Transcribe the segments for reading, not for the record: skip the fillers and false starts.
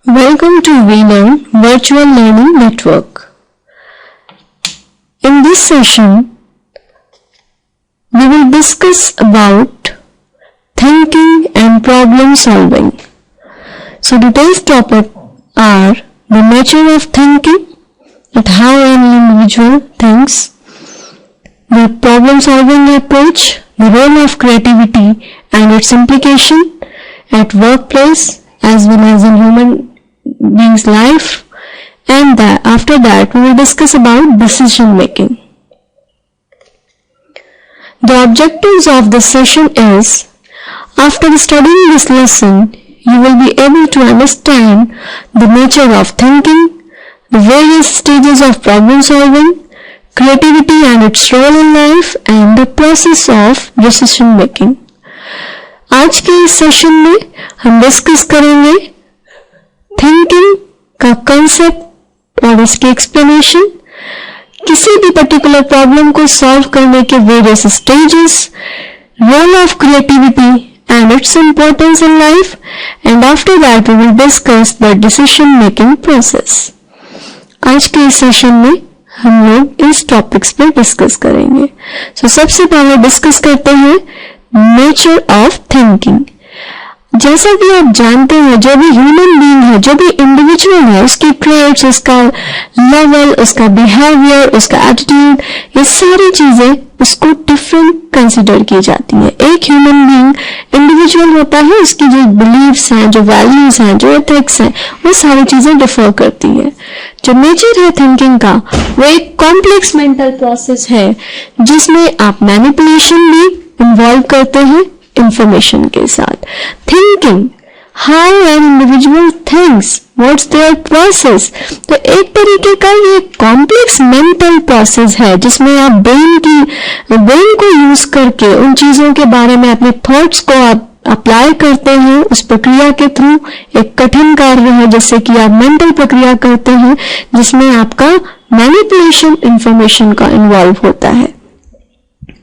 Welcome to VLearn Virtual Learning Network. In this session, we will discuss about thinking and problem solving. So today's topic are the nature of thinking and how an individual thinks, the problem solving approach, the role of creativity and its implication at workplace as well as in human being's life, and after that we will discuss about decision making. The objectives of this session is, after studying this lesson, you will be able to understand the nature of thinking, the various stages of problem solving, creativity and its role in life, and the process of decision making. आज के इस session में हम discuss करेंगे thinking का concept और इसकी explanation, किसी भी पर्टिकुलर प्रॉब्लम को सॉल्व करने के various stages, role of creativity and its importance in life, and after that we will discuss the decision making process. आज के इस सेशन में हम लोग इस टॉपिक्स पे डिस्कस करेंगे. सो सबसे पहले डिस्कस करते हैं नेचर ऑफ थिंकिंग. जैसा कि आप जानते हैं, जो भी ह्यूमन बीइंग है, जो भी इंडिविजुअल है, उसकी ट्रेट्स, उसका लेवल, उसका बिहेवियर, उसका एटीट्यूड, ये सारी चीजें उसको डिफरेंट कंसिडर की जाती है. एक ह्यूमन बीइंग इंडिविजुअल होता है, उसकी जो बिलीव्स हैं, जो वैल्यूज हैं, जो एथिक्स हैं, वो सारी चीजें डिफर करती है. जो नेचर है थिंकिंग का, वो एक कॉम्प्लेक्स मेंटल प्रोसेस है जिसमें आप मैनिपुलेशन भी इन्वॉल्व करते हैं इंफॉर्मेशन के साथ. Thinking, how an individual thinks, what's their process. तो एक तरीके का ये कॉम्प्लेक्स मेंटल प्रोसेस है जिसमें आप ब्रेन को यूज करके उन चीजों के बारे में अपने थॉट्स को आप अप्लाई करते हैं. उस प्रक्रिया के थ्रू एक कठिन कार्य है जिससे कि आप मेंटल प्रक्रिया करते हैं जिसमें आपका मैनिपुलेशन इंफॉर्मेशन का इन्वॉल्व होता है.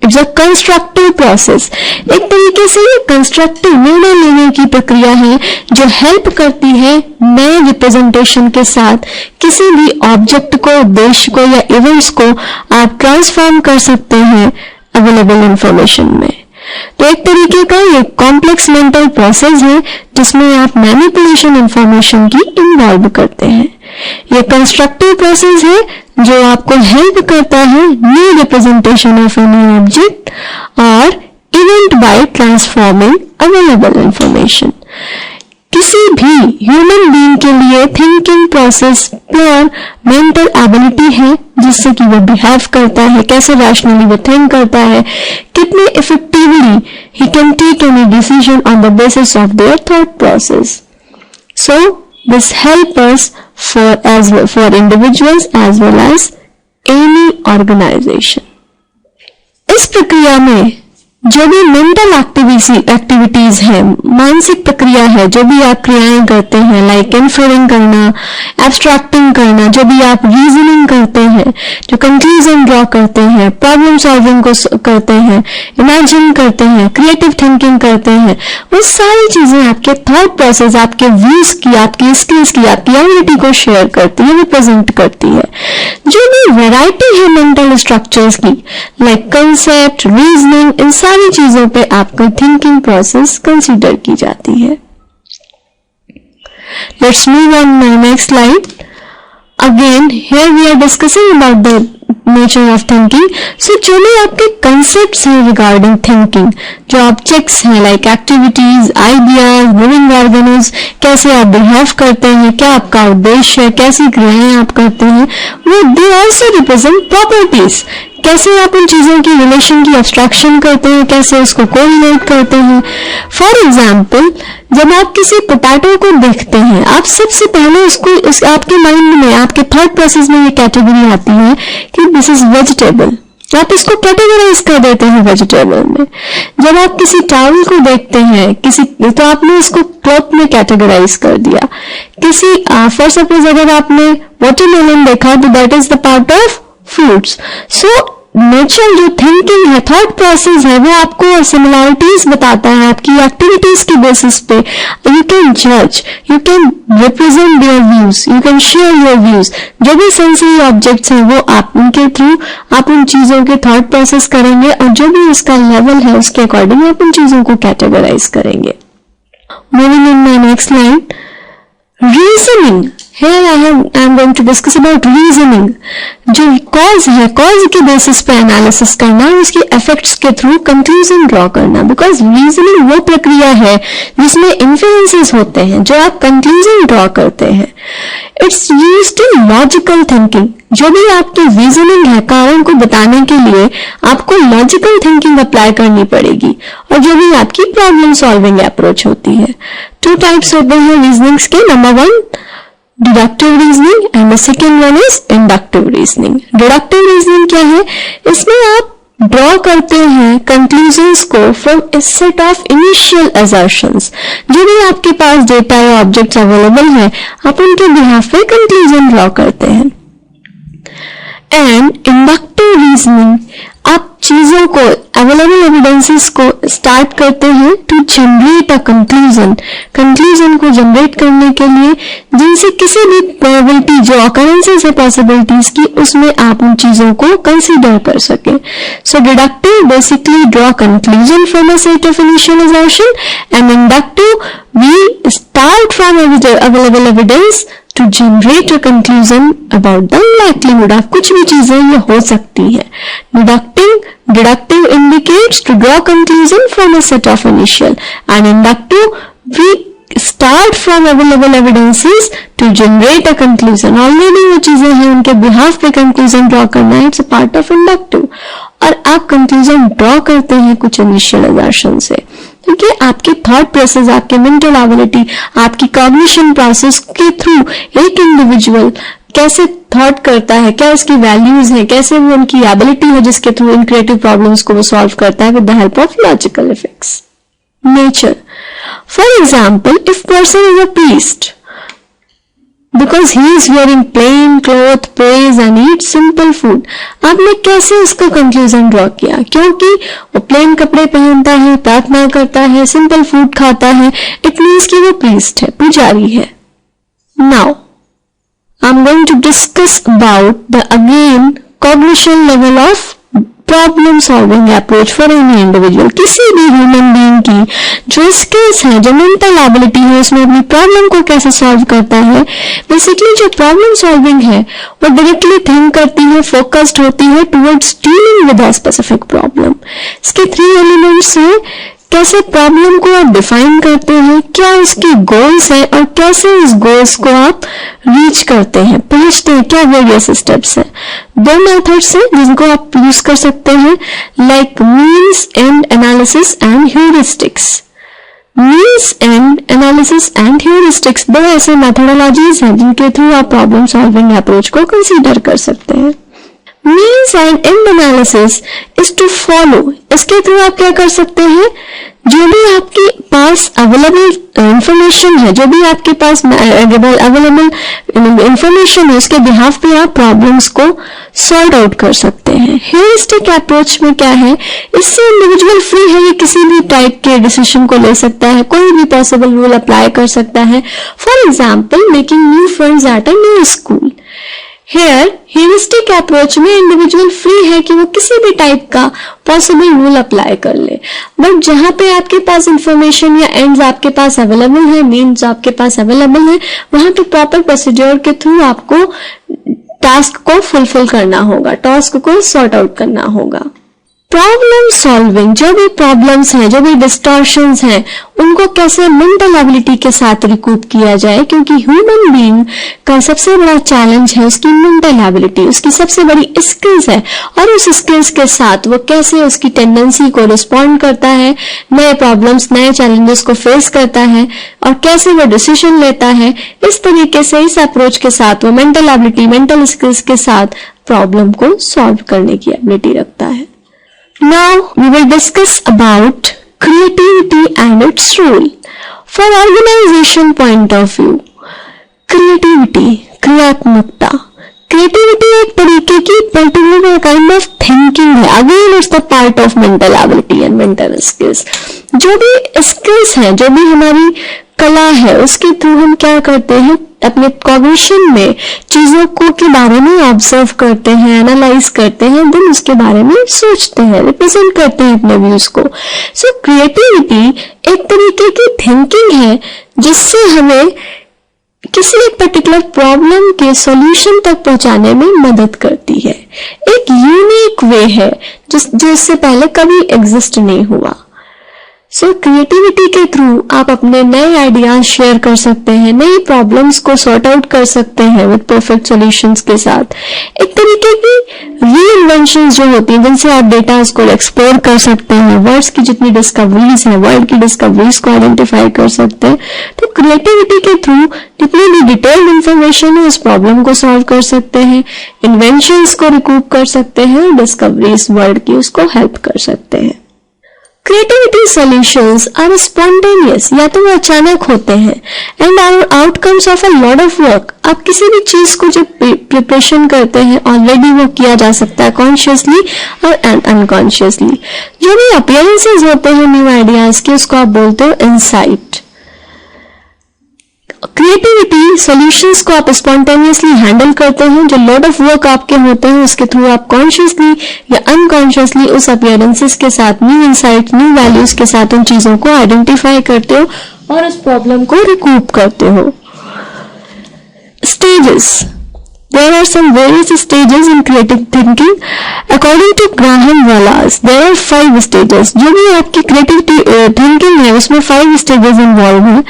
It's a constructive process. एक तरीके से ये कंस्ट्रक्टिव निर्णय लेने की प्रक्रिया है जो हेल्प करती है नए रिप्रेजेंटेशन के साथ किसी भी ऑब्जेक्ट को, उद्देश्य को या इवेंट्स को आप ट्रांसफॉर्म कर सकते हैं अवेलेबल इंफॉर्मेशन में. तो एक तरीके का ये कॉम्प्लेक्स मेंटल प्रोसेस है जिसमें आप मैनिपुलेशन इंफॉर्मेशन की इन्वॉल्व करते हैं. ये कंस्ट्रक्टिव प्रोसेस है जो आपको हेल्प करता है new representation of any object और event by transforming available information. किसी भी ह्यूमन बीइंग के लिए thinking process pure mental ability है जिससे कि वो बिहेव करता है, कैसे रैशनली वो थिंक करता है, कितने effectively he can take any decision on the basis of their thought process. So this help us for individuals as well as any organization. इस प्रक्रिया में जो भी मेंटल एक्टिविटीज है, मानसिक प्रक्रिया है, जो भी आप क्रियाएं करते हैं, लाइक इन्फेरिंग करना, एब्स्ट्रैक्टिंग करना, जो भी आप रीजनिंग करते हैं, जो कंक्लूजन ड्रॉ करते हैं, प्रॉब्लम सॉल्विंग को करते हैं, इमेजिन करते हैं, क्रिएटिव थिंकिंग करते हैं, वो सारी चीजें आपके थॉट प्रोसेस, आपके व्यूज की, आपकी स्किल्स की, आपकी एबिलिटी को शेयर करती है, रिप्रेजेंट करती है. जो भी वैरायटी है मेंटल स्ट्रक्चर्स की, लाइक कंसेप्ट, रीजनिंग, इन सारी चीजों पे आपका थिंकिंग प्रोसेस कंसीडर की जाती है. Let's move on my next slide. Again here we are discussing about the nature of thinking. So जो भी आपके कंसेप्ट्स हैं रिगार्डिंग थिंकिंग, जो ऑब्जेक्ट्स हैं like activities, ideas, living organism, कैसे आप बिहेव करते हैं, क्या आपका उद्देश्य है, कैसी क्रियाएं आप करते हैं, वो दे ऑल्सो रिप्रेजेंट प्रॉपर्टीज. कैसे आप उन चीजों की रिलेशन की एब्स्ट्रैक्शन करते हैं, कैसे उसको कोरिलेट करते हैं. फॉर एग्जाम्पल, जब आप किसी पोटैटो को देखते हैं, आप सबसे पहले उसको आपके माइंड में, आपके थॉट प्रोसेस में ये कैटेगरी आती है कि दिस इज वेजिटेबल. आप इसको कैटेगराइज कर देते हैं वेजिटेबल में. जब आप किसी टावल को देखते हैं, तो आपने इसको क्लॉथ में कैटेगराइज कर दिया. किसी फॉर सपोज अगर आपने वाटरमेलन देखा तो that is the part of fruits. So nature जो थिंकिंग है, थॉट प्रोसेस है, वो आपको सिमिलैरिटीज बताता है आपकी एक्टिविटीज की बेसिस पे. यू कैन जज, you can represent your views, you can share your views. जो भी सेंसरी ऑब्जेक्ट्स हैं वो आप उनके थ्रू आप उन चीजों के थॉट प्रोसेस करेंगे और जो भी उसका लेवल है उसके अकॉर्डिंग आप उन चीजों को कैटेगराइज करेंगे. Moving in my next line, reasoning. Here I am going to discuss about reasoning. जो cause है, cause के बेसिस पे एनालिसिस करना, उसके इफेक्ट्स के थ्रू कंक्लूजन ड्रॉ करना. बिकॉज रीजनिंग वो प्रक्रिया है जिसमें इन्फ्लुएंसेस होते हैं जो आप कंक्लूजन ड्रॉ करते हैं. It's used in logical thinking. जो भी आपकी रीजनिंग है, कारण को बताने के लिए आपको लॉजिकल थिंकिंग अप्लाई करनी पड़ेगी. और जो भी आपकी प्रॉब्लम सॉल्विंग अप्रोच होती है. 2 टाइप्स होते हैं रीजनिंग्स के. Number 1 deductive reasoning and the second one is inductive reasoning. Deductive reasoning क्या है? इसमें आप ड्रॉ करते हैं कंक्लूजन्स को from A set of initial assertions. जो भी आपके पास डेटा या ऑब्जेक्ट्स अवेलेबल है, आप उनके बिहाफ पे कंक्लूजन ड्रॉ करते हैं. एंड इंडक्टिव रीजनिंग, आप चीजों को, अवेलेबल एविडेंसेस को स्टार्ट करते हैं to generate a conclusion. Conclusion को जनरेट करने के लिए जिनसे किसी भी प्रोबेबिलिटी जो ऑकरेंसेस है पॉसिबिलिटीज की, उसमें आप उन चीजों को कंसीडर कर सके. So deductive basically draw conclusion from a set of initial assertion and inductive we start from available evidence to generate a conclusion about the likelihood of. कुछ भी चीजें ये हो सकती है. Deductive indicates to draw conclusion from a set of initial, and inductive we start from available evidences to generate a conclusion. Already वो चीजें हैं, उनके behalf पे conclusion draw करना है. It's a part of inductive. और आप conclusion draw करते हैं कुछ initial assertion से, क्योंकि आपके थॉट प्रोसेस, आपके मेंटल एबिलिटी, आपकी कॉग्निशन प्रोसेस के थ्रू एक इंडिविजुअल कैसे थॉट करता है, क्या उसकी वैल्यूज है, कैसे वो उनकी एबिलिटी है जिसके थ्रू इन क्रिएटिव प्रॉब्लम्स को वो सॉल्व करता है with the help of logical effects. Nature, for example, if person is a priest because he is wearing plain cloth, prays and eats simple food. आपने कैसे उसका conclusion draw किया? क्योंकि वो प्लेन कपड़े पहनता है, प्रार्थना करता है, सिंपल फूड खाता है, इट मीन्स कि वो प्रीस्ट है, पुजारी है. Now I am going to discuss about the again cognition level of problem solving approach for any individual. किसी भी ह्यूमन बीइंग की जो स्किल्स है, जो मेंटल एबिलिटी है, उसमें अपनी प्रॉब्लम को कैसे सॉल्व करता है. बेसिकली जो प्रॉब्लम सॉल्विंग है वो डायरेक्टली थिंक करती है, फोकस्ड होती है towards dealing with a specific problem. इसके 3 एलिमेंट्स हैं. कैसे प्रॉब्लम को आप डिफाइन करते हैं, क्या उसके गोल्स हैं और कैसे उस गोल्स को आप रीच करते हैं, पहुंचते हैं, क्या वेरियस स्टेप्स हैं. 2 मेथड्स हैं जिनको आप यूज कर सकते हैं, like means and analysis and heuristics. Means and analysis and heuristics 2 ऐसे मेथोडोलॉजीज हैं जिनके थ्रू आप प्रॉब्लम सॉल्विंग अप्रोच को कंसीडर कर सकते हैं. Means and and analysis is to follow. इसके थ्रू आप क्या कर सकते हैं, जो भी आपके पास अवेलेबल इंफॉर्मेशन है, जो भी आपके पास अवेलेबल इंफॉर्मेशन है, उसके बिहाफ पे आप प्रॉब्लम्स को सॉल्व आउट कर सकते हैं. ह्यूरिस्टिक अप्रोच में क्या है, इससे इंडिविजुअल फ्री है, ये किसी भी टाइप के डिसीजन को ले सकता है, कोई भी पॉसिबल रूल अप्लाई कर सकता है. For example, making new friends at a new school. Here heuristic approach में इंडिविजुअल फ्री है कि वो किसी भी टाइप का पॉसिबल रूल अप्लाई कर ले. बट जहां पे आपके पास इंफॉर्मेशन या एंड्स आपके पास अवेलेबल है, मीन्स आपके पास अवेलेबल है, वहां पे प्रॉपर प्रोसीजर के थ्रू आपको टास्क को फुलफिल करना होगा, टास्क को सॉर्ट आउट करना होगा. प्रॉब्लम सॉल्विंग, जो भी प्रॉब्लम्स हैं, जो भी डिस्टॉर्शंस हैं, उनको कैसे मेंटल एबिलिटी के साथ रिकूप किया जाए, क्योंकि ह्यूमन बीइंग का सबसे बड़ा चैलेंज है उसकी मेंटल एबिलिटी, उसकी सबसे बड़ी स्किल्स है. और उस स्किल्स के साथ वो कैसे उसकी टेंडेंसी को रिस्पॉन्ड करता है, नए प्रॉब्लम्स, नए चैलेंजेस को फेस करता है और कैसे वो डिसीजन लेता है. इस तरीके से, इस अप्रोच के साथ वो मेंटल एबिलिटी, मेंटल स्किल्स के साथ प्रॉब्लम को सॉल्व करने की एबिलिटी रखता है. Now we will discuss about creativity and its role. From organization point of view, creativity, क्रियात्मकता. क्रिएटिविटी एक तरीके की पर्टिकुलर काइंड ऑफ थिंकिंग है. Again it's the part of mental ability and mental skills. जो भी skills हैं, जो भी हमारी कला है, उसके थ्रू हम क्या करते हैं, अपने कॉग्निशन में चीजों को के बारे में ऑब्जर्व करते हैं, एनालाइज करते हैं, देन उसके बारे में सोचते हैं, रिप्रेजेंट करते हैं अपने व्यूज को. सो क्रिएटिविटी एक तरीके की थिंकिंग है जिससे हमें किसी एक पर्टिकुलर प्रॉब्लम के सॉल्यूशन तक पहुंचाने में मदद करती है. एक यूनिक वे है जिससे पहले कभी एग्जिस्ट नहीं हुआ. सो क्रिएटिविटी के थ्रू आप अपने नए आइडियाज शेयर कर सकते हैं, नई प्रॉब्लम्स को सॉर्ट आउट कर सकते हैं विद परफेक्ट सॉल्यूशंस के साथ. एक तरीके की रीइन्वेंशंस जो होती हैं जिनसे आप डेटाज को एक्सप्लोर कर सकते हैं, वर्ड्स की जितनी डिस्कवरीज हैं, वर्ल्ड की डिस्कवरीज को आइडेंटिफाई कर सकते हैं. तो क्रिएटिविटी के थ्रू जितनी भी डिटेल्ड इंफॉर्मेशन है उस प्रॉब्लम को सॉल्व कर सकते हैं, इन्वेंशंस को रिकूप कर सकते हैं, डिस्कवरीज वर्ल्ड की उसको हेल्प कर सकते हैं. क्रिएटिविटी सॉल्यूशंस आर स्पॉन्टेनियस, या तो वो अचानक होते हैं, and are outcomes of a lot of work. आप किसी भी चीज को जब प्रिपरेशन करते हैं ऑलरेडी वो किया जा सकता है कॉन्शियसली और अनकॉन्शियसली. जो भी अपीयरेंसेस होते हैं न्यू आइडियाज के उसको आप बोलते हो इनसाइट. क्रिएटिविटी सॉल्यूशंस को आप स्पॉन्टेनियसली हैंडल करते हैं. जो लॉट ऑफ वर्क आपके होते हैं उसके थ्रू आप कॉन्शियसली या अनकॉन्शियसली उस अपीयरेंसेस के साथ, न्यू इनसाइट, न्यू वैल्यूज के साथ उन चीजों को आइडेंटिफाई करते हो और उस प्रॉब्लम को रिकूप करते हो. Stages. There are some various stages in creative thinking. According to Graham Wallace, there are 5 stages. जो भी आपकी creativity thinking है उसमें 5 stages involved हैं.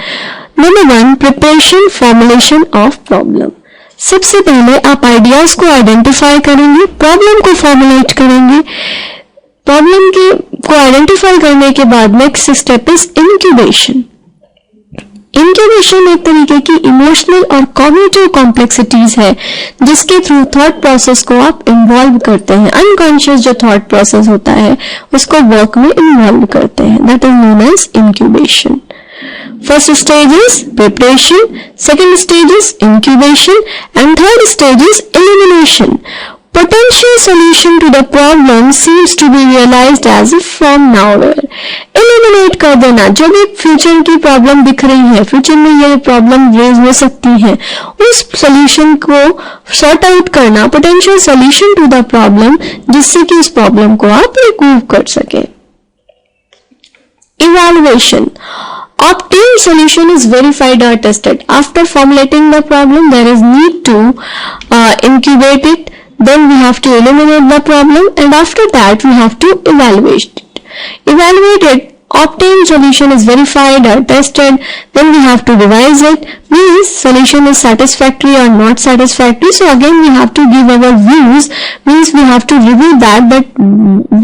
Number 1, preparation, formulation of problem. सबसे पहले आप आइडियाज को आइडेंटिफाई करेंगे, प्रॉब्लम को फॉर्मुलेट करेंगे. प्रॉब्लम को आइडेंटिफाई करने के बाद next step is incubation. Incubation एक तरीके की इमोशनल और कॉग्निटिव कॉम्प्लेक्सिटीज है जिसके थ्रू थॉट प्रोसेस को आप इन्वॉल्व करते हैं. अनकॉन्शियस जो थॉट प्रोसेस होता है उसको वर्क में इन्वॉल्व करते हैं. That is known as incubation. First stage is preparation, second stage is incubation, and third stage is elimination. Potential solution to the problem seems to be realized as if from nowhere. Eliminate कर देना, जो भी future की problem दिख रही है, future में ये प्रॉब्लम रेज हो सकती है, उस सॉल्यूशन को सॉर्ट आउट करना, potential solution to the problem, जिससे कि उस प्रॉब्लम को आप रिकूव कर सके. Evaluation. Obtained solution is verified or tested. After formulating the problem, there is need to incubate it. Then we have to eliminate the problem, and after that we have to evaluate it. Evaluate it. Obtained solution is verified or tested. Then we have to revise it. Means solution is satisfactory or not satisfactory. So again we have to give our views. Means we have to review that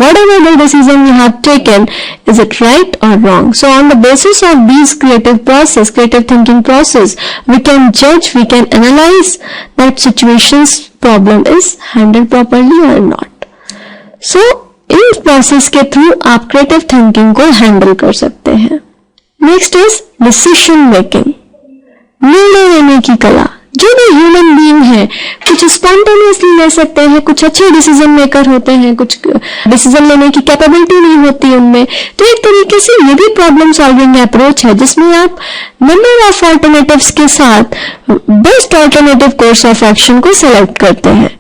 whatever the decision we have taken, is it right or wrong. So on the basis of these creative thinking process, we can judge, we can analyze that situation's problem is handled properly or not. So इस process के through आप creative thinking को handle कर सकते हैं. Next is decision making, निर्णय लेने की कला. जो भी ह्यूमन बीइंग है कुछ स्पॉन्टेनियसली ले सकते हैं, कुछ अच्छे डिसीजन मेकर होते हैं, कुछ डिसीजन लेने की कैपेबिलिटी नहीं होती उनमें. तो एक तरीके से ये भी प्रॉब्लम सॉल्विंग अप्रोच है जिसमें आप नंबर ऑफ ऑल्टरनेटिव्स के साथ best alternative course of action को सिलेक्ट करते हैं.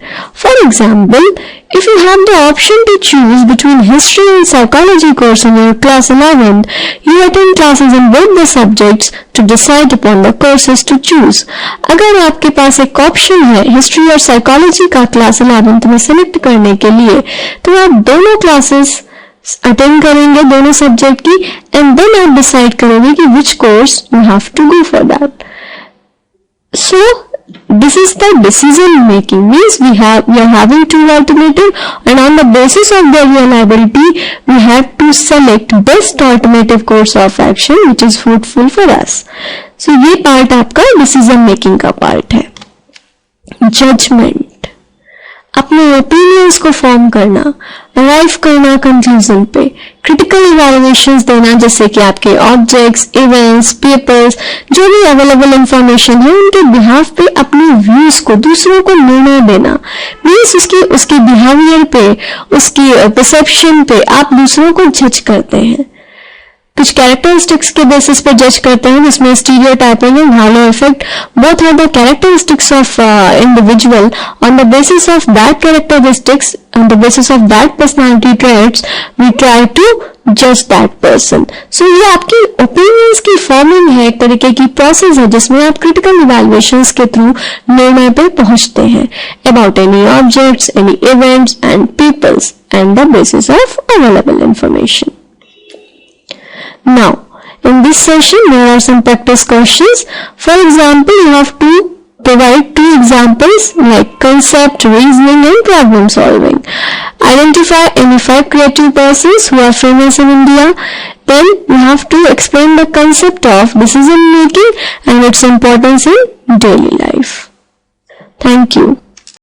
For example, if you have the option to choose between history and psychology course in your class 11th, you attend classes in both the subjects to decide upon the courses to choose. अगर आपके पास एक option है history और psychology का class 11th में select करने के लिए, तो आप दोनों क्लासेस अटेंड करेंगे, दोनों सब्जेक्ट की, एंड देन आप डिसाइड करोगे कि which course you have to go for that. So this is the decision making. Means we are having 2 alternatives, and on the basis of their reliability we have to select best alternative course of action which is fruitful for us. So ये part आपका decision making का part है. Judgment, अपने opinions को form करना, arrive करना conclusion पे, critical evaluations देना, जैसे कि आपके ऑब्जेक्ट्स, इवेंट्स, पेपर्स, जो भी अवेलेबल इंफॉर्मेशन है उनके बिहाफ पे अपनी व्यूज को, दूसरों को निर्णय देना मीन्स उसके बिहेवियर पे, उसकी परसेप्शन पे आप दूसरों को जज करते हैं, कुछ कैरेक्टरिस्टिक्स के बेसिस पे जज करते हैं, जिसमें stereotyping and halo effect both are the characteristics of individual. On the basis of that characteristics, on the basis of that personality traits, we try to judge that person. So ये आपकी opinions की forming है, एक तरीके की process है जिसमें आप critical evaluations के through निर्णय पे पहुंचते हैं about any objects, any events and peoples and the basis of available information. Now, in this session, there are some practice questions. For example, you have to provide 2 examples like concept, reasoning and problem solving. Identify any 5 creative persons who are famous in India. Then you have to explain the concept of decision making and its importance in daily life. Thank you.